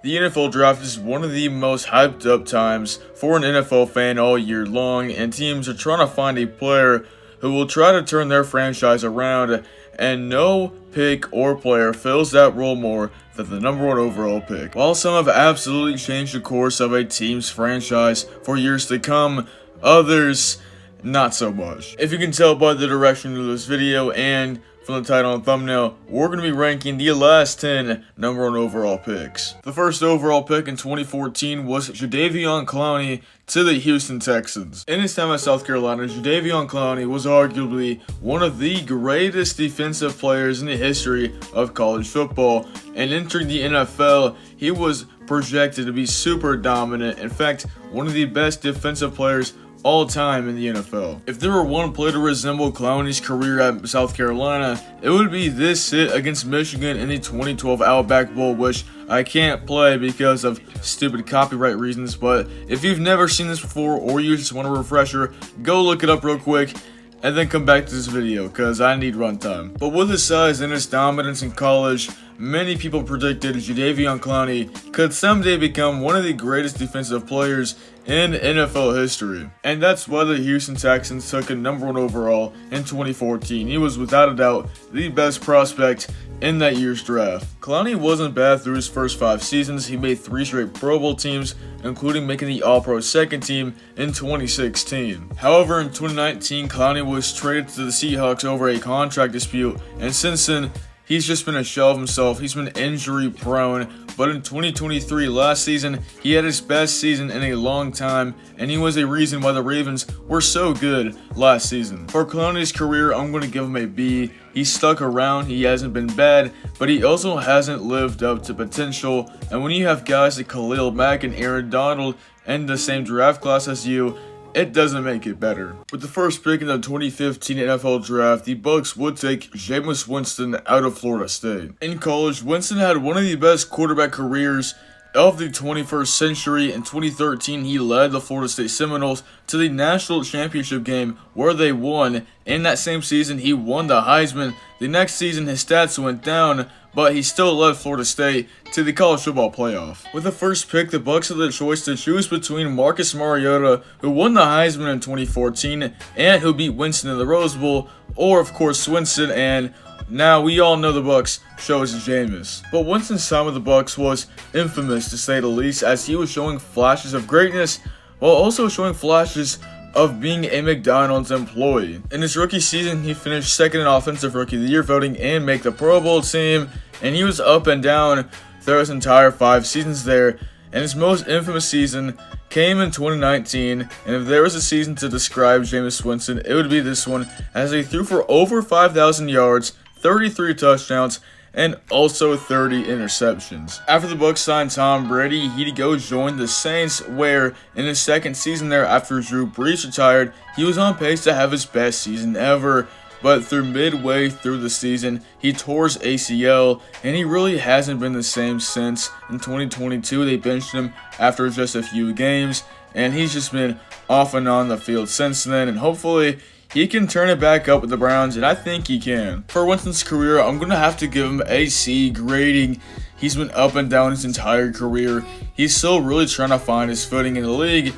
The NFL draft is one of the most hyped up times for an NFL fan all year long, and teams are trying to find a player who will try to turn their franchise around, and no pick or player fills that role more than the number one overall pick. While some have absolutely changed the course of a team's franchise for years to come, others not so much. If you can tell by the direction of this video and from the title and thumbnail, we're going to be ranking the last 10 number one overall picks. The first overall pick in 2014 was Jadeveon Clowney to the Houston Texans. In his time at South Carolina, Jadeveon Clowney was arguably one of the greatest defensive players in the history of college football, and entering the NFL, he was projected to be super dominant. In fact, one of the best defensive players all time in the NFL. If there were one play to resemble Clowney's career at South Carolina, it would be this hit against Michigan in the 2012 Outback Bowl, which I can't play because of stupid copyright reasons, but if you've never seen this before or you just want a refresher, go look it up real quick and then come back to this video because I need runtime. But with his size and his dominance in college, many people predicted Jadeveon Clowney could someday become one of the greatest defensive players in NFL history. And that's why the Houston Texans took him number one overall in 2014. He was without a doubt the best prospect in that year's draft. Clowney wasn't bad through his first 5 seasons. He made 3 straight Pro Bowl teams, including making the All-Pro second team in 2016. However, in 2019, Clowney was traded to the Seahawks over a contract dispute, and since then, he's just been a shell of himself. He's been injury prone, but in 2023, last season, he had his best season in a long time, and he was a reason why the Ravens were so good last season. For Clowney's career, I'm going to give him a B. He's stuck around, he hasn't been bad, but he also hasn't lived up to potential, and when you have guys like Khalil Mack and Aaron Donald in the same draft class as you, it doesn't make it better. With the first pick in the 2015 NFL Draft, the Bucs would take Jameis Winston out of Florida State. In college, Winston had one of the best quarterback careers of the 21st century. In 2013, he led the Florida State Seminoles to the national championship game where they won. In that same season, he won the Heisman. The next season, his stats went down, but he still led Florida State to the college football playoff. With the first pick, the Bucs had the choice to choose between Marcus Mariota, who won the Heisman in 2014 and who beat Winston in the Rose Bowl, or of course Winston, and now we all know the Bucs chose Jameis. But Winston's time with the Bucs was infamous to say the least, as he was showing flashes of greatness while also showing flashes of being a McDonald's employee. In his rookie season, he finished second in Offensive Rookie of the Year voting and made the Pro Bowl team, and he was up and down throughout his entire 5 seasons there. And his most infamous season came in 2019, and if there was a season to describe Jameis Winston, it would be this one, as he threw for over 5,000 yards, 33 touchdowns, and also 30 interceptions. After the Bucs signed Tom Brady, he'd go join the Saints, where in his second season there after Drew Brees retired, he was on pace to have his best season ever. But through midway through the season, he tore his ACL, and he really hasn't been the same since. In 2022, they benched him after just a few games, and he's just been off and on the field since then, and hopefully he can turn it back up with the Browns, and I think he can. For Winston's career, I'm going to have to give him a C grading. He's been up and down his entire career. He's still really trying to find his footing in the league.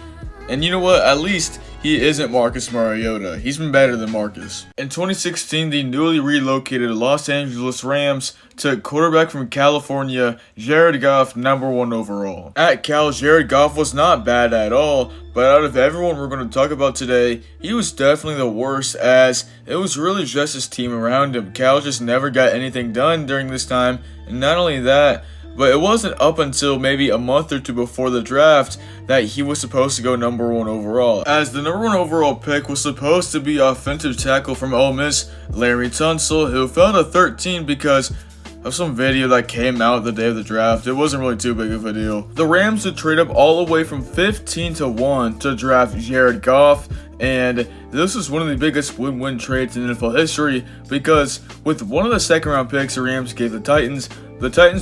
And you know what? At least he isn't Marcus Mariota. He's been better than Marcus. In 2016, the newly relocated Los Angeles Rams took quarterback from California, Jared Goff, number 1 overall. At Cal, Jared Goff was not bad at all, but out of everyone we're going to talk about today, he was definitely the worst, as it was really just his team around him. Cal just never got anything done during this time, and not only that, but it wasn't up until maybe a month or 2 before the draft that he was supposed to go number 1 overall, as the number 1 overall pick was supposed to be offensive tackle from Ole Miss, Larry Tunsil, who fell to 13 because of some video that came out the day of the draft. It wasn't really too big of a deal. The Rams would trade up all the way from 15 to 1 to draft Jared Goff, and this was one of the biggest win-win trades in NFL history, because with one of the second-round picks the Rams gave the Titans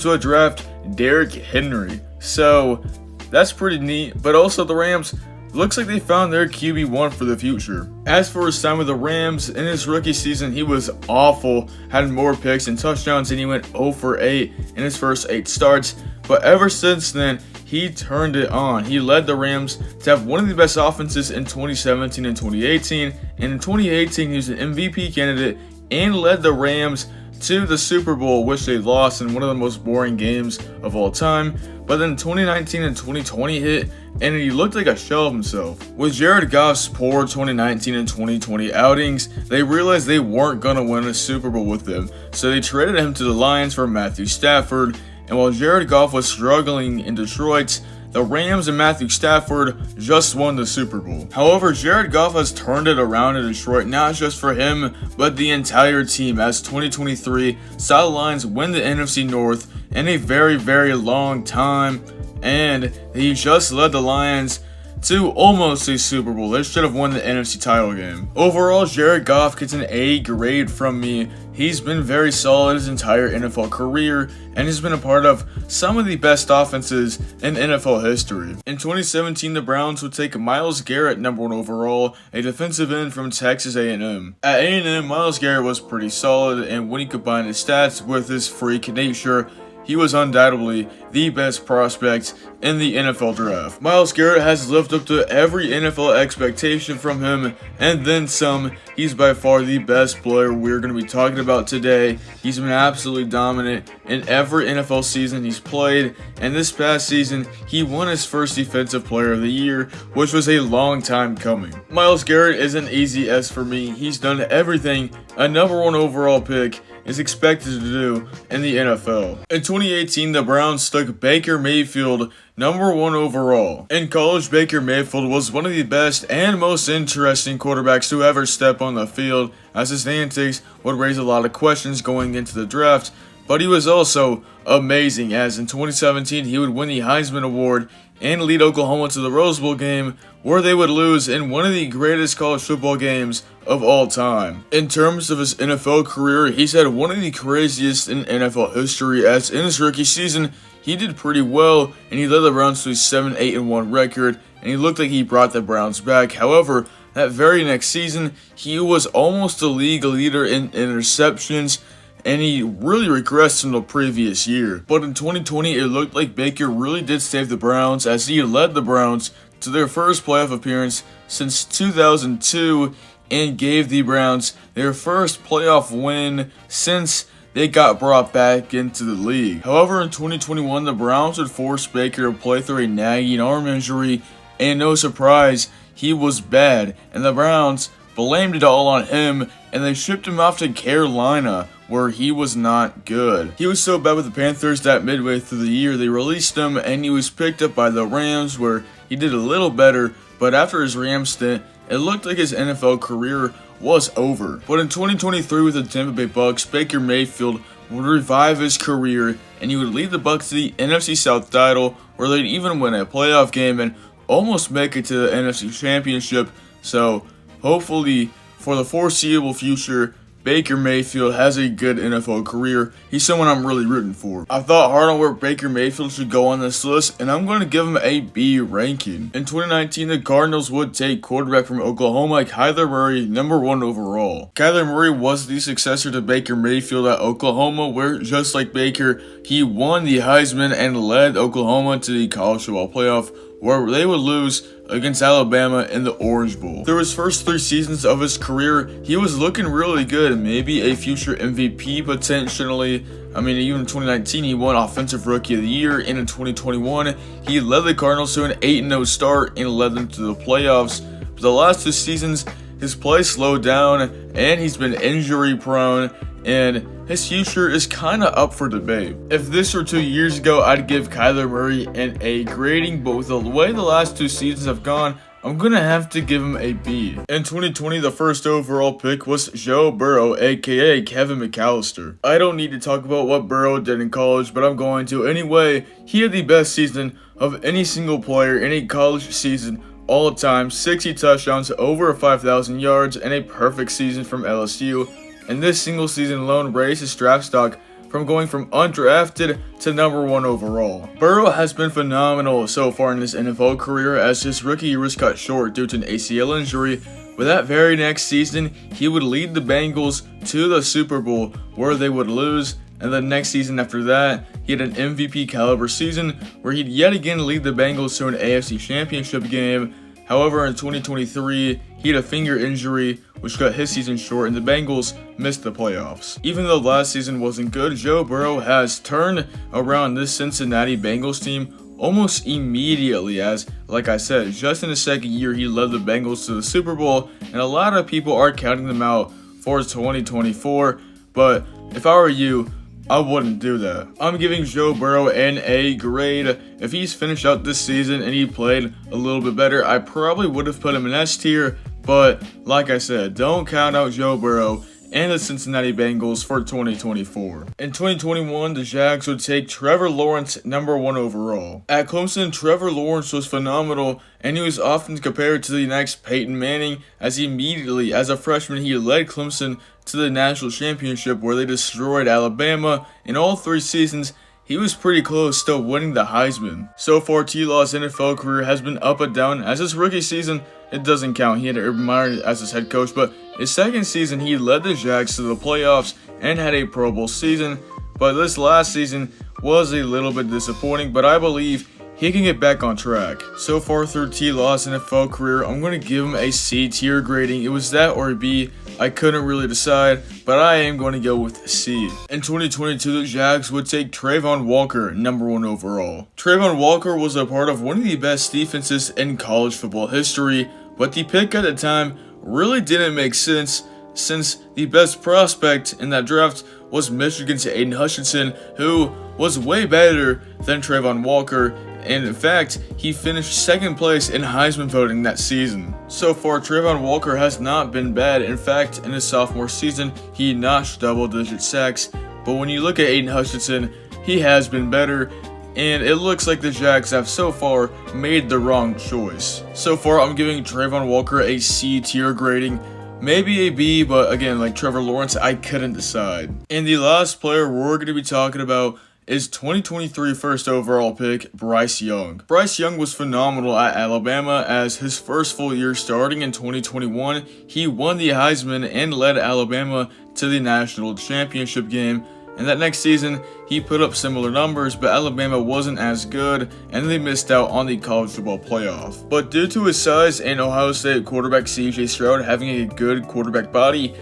would draft Derrick Henry. So that's pretty neat, but also the Rams looks like they found their QB1 for the future. As for his time with the Rams, in his rookie season, he was awful, had more picks and touchdowns, and he went 0 for 8 in his first 8 starts. but ever since then, he turned it on. He led the Rams to have one of the best offenses in 2017 and 2018, and in 2018 he was an MVP candidate and led the Rams to the Super Bowl, which they lost in one of the most boring games of all time. But then 2019 and 2020 hit, and he looked like a shell of himself. With Jared Goff's poor 2019 and 2020 outings, they realized they weren't going to win a Super Bowl with him, so they traded him to the Lions for Matthew Stafford. And while Jared Goff was struggling in Detroit, the Rams and Matthew Stafford just won the Super Bowl. However, Jared Goff has turned it around in Detroit, not just for him, but the entire team, as 2023 saw the Lions win the NFC North in a very, very long time, and he just led the Lions to almost a Super Bowl. They should have won the NFC title game. Overall, Jared Goff gets an A grade from me. He's been very solid his entire NFL career, and he's been a part of some of the best offenses in NFL history. In 2017, the Browns would take Myles Garrett #1 overall, a defensive end from Texas A&M. At A&M, Myles Garrett was pretty solid, and when you combine his stats with his freak nature, he was undoubtedly the best prospect in the NFL draft. Myles Garrett has lived up to every NFL expectation from him, and then some. He's by far the best player we're going to be talking about today. He's been absolutely dominant in every NFL season he's played, and this past season, he won his first Defensive Player of the Year, which was a long time coming. Myles Garrett is an easy S for me. He's done everything a #1 overall pick is expected to do in the NFL. In 2018, the Browns took Baker Mayfield #1 overall. In college, Baker Mayfield was one of the best and most interesting quarterbacks to ever step on the field, as his antics would raise a lot of questions going into the draft, but he was also amazing, as in 2017 he would win the Heisman Award and lead Oklahoma to the Rose Bowl game, where they would lose in one of the greatest college football games of all time. In terms of his NFL career, he's had one of the craziest in NFL history, as in his rookie season, he did pretty well, and he led the Browns to a 7-8-1 record, and he looked like he brought the Browns back. However, that very next season, he was almost the league leader in interceptions, and he really regressed from the previous year. But in 2020, it looked like Baker really did save the Browns, as he led the Browns to their first playoff appearance since 2002 and gave the Browns their first playoff win since they got brought back into the league. However, in 2021, the Browns would force Baker to play through a nagging arm injury, and no surprise, he was bad, and the Browns blamed it all on him, and they shipped him off to Carolina, where he was not good. He was so bad with the Panthers that midway through the year they released him, and he was picked up by the Rams, where he did a little better, but after his Rams stint, it looked like his NFL career was over. But in 2023 with the Tampa Bay Bucs, Baker Mayfield would revive his career, and he would lead the Bucs to the NFC South title, where they'd even win a playoff game and almost make it to the NFC Championship. So hopefully, for the foreseeable future, Baker Mayfield has a good NFL career. He's someone I'm really rooting for. I thought hard on where Baker Mayfield should go on this list, and I'm going to give him a B ranking. In 2019, the Cardinals would take quarterback from Oklahoma, Kyler Murray, #1 overall. Kyler Murray was the successor to Baker Mayfield at Oklahoma, where, just like Baker, he won the Heisman and led Oklahoma to the college football playoff, where they would lose against Alabama in the Orange Bowl. Through his first 3 seasons of his career, he was looking really good, maybe a future MVP potentially. I mean, even in 2019, he won Offensive Rookie of the Year, and in 2021, he led the Cardinals to an 8-0 start and led them to the playoffs. But the last 2 seasons, his play slowed down, and he's been injury prone, and his future is kind of up for debate. If this were 2 years ago, I'd give Kyler Murray an A grading, but with the way the last 2 seasons have gone, I'm going to have to give him a B. In 2020, the first overall pick was Joe Burrow, aka Kevin McAllister. I don't need to talk about what Burrow did in college, but I'm going to anyway. He had the best season of any single player in a college season all time, 60 touchdowns, over 5,000 yards, and a perfect season from LSU. And this single season alone raised his draft stock from going from undrafted to #1 overall. Burrow has been phenomenal so far in his NFL career, as his rookie year was cut short due to an ACL injury, but that very next season he would lead the Bengals to the Super Bowl, where they would lose, and the next season after that he had an MVP caliber season where he'd yet again lead the Bengals to an AFC Championship game. However, in 2023, he had a finger injury, which cut his season short, and the Bengals missed the playoffs. Even though last season wasn't good, Joe Burrow has turned around this Cincinnati Bengals team almost immediately, as, like I said, just in his second year, he led the Bengals to the Super Bowl, and a lot of people are counting them out for 2024, but if I were you, I wouldn't do that. I'm giving Joe Burrow an A grade. If he's finished out this season and he played a little bit better, I probably would have put him in S tier, but like I said, don't count out Joe Burrow and the Cincinnati Bengals for 2024. In 2021, the Jags would take Trevor Lawrence #1 overall. At Clemson, Trevor Lawrence was phenomenal, and he was often compared to the next Peyton Manning, as immediately as a freshman he led Clemson to the national championship where they destroyed Alabama. In all 3 seasons, he was pretty close to winning the Heisman. So far, T-Law's NFL career has been up and down. As his rookie season, it doesn't count. He had Urban Meyer as his head coach, but his second season, he led the Jags to the playoffs and had a Pro Bowl season. But this last season was a little bit disappointing, but I believe he can get back on track. So far through T-Law's NFL career, I'm going to give him a C tier grading. It was that or a B. I couldn't really decide, but I am going to go with C. In 2022, the Jags would take Travon Walker #1 overall. Travon Walker was a part of one of the best defenses in college football history, but the pick at the time really didn't make sense since the best prospect in that draft was Michigan's Aiden Hutchinson, who was way better than Travon Walker, and in fact, he finished second place in Heisman voting that season. So far, Travon Walker has not been bad. In fact, in his sophomore season, he notched double-digit sacks, but when you look at Aiden Hutchinson, he has been better, and it looks like the Jags have so far made the wrong choice. So far, I'm giving Travon Walker a C tier grading. Maybe a B, but again, like Trevor Lawrence, I couldn't decide. And the last player we're going to be talking about is 2023 first overall pick, Bryce Young. Bryce Young was phenomenal at Alabama as his first full year starting in 2021. He won the Heisman and led Alabama to the national championship game. And that next season, he put up similar numbers, but Alabama wasn't as good, and they missed out on the college football playoff. But due to his size and Ohio State quarterback CJ Stroud having a good quarterback body,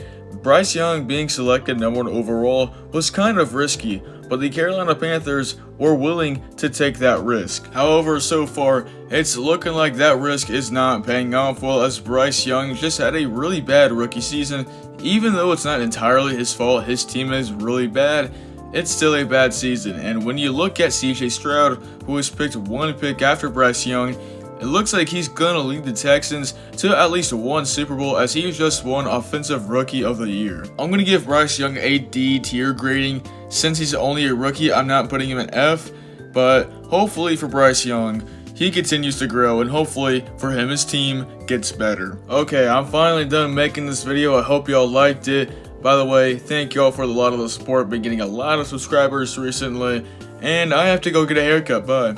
Bryce Young being selected #1 overall was kind of risky, but the Carolina Panthers were willing to take that risk. However, so far, it's looking like that risk is not paying off well, as Bryce Young just had a really bad rookie season. Even though it's not entirely his fault, his team is really bad, it's still a bad season. And when you look at CJ Stroud, who was picked 1 pick after Bryce Young, it looks like he's gonna lead the Texans to at least 1 Super Bowl, as he just won Offensive Rookie of the Year. I'm gonna give Bryce Young a D tier grading. Since he's only a rookie, I'm not putting him in F, but hopefully for Bryce Young, he continues to grow, and hopefully for him, his team gets better. Okay, I'm finally done making this video. I hope y'all liked it. By the way, thank y'all for a lot of the support. Been getting a lot of subscribers recently, and I have to go get a haircut. Bye.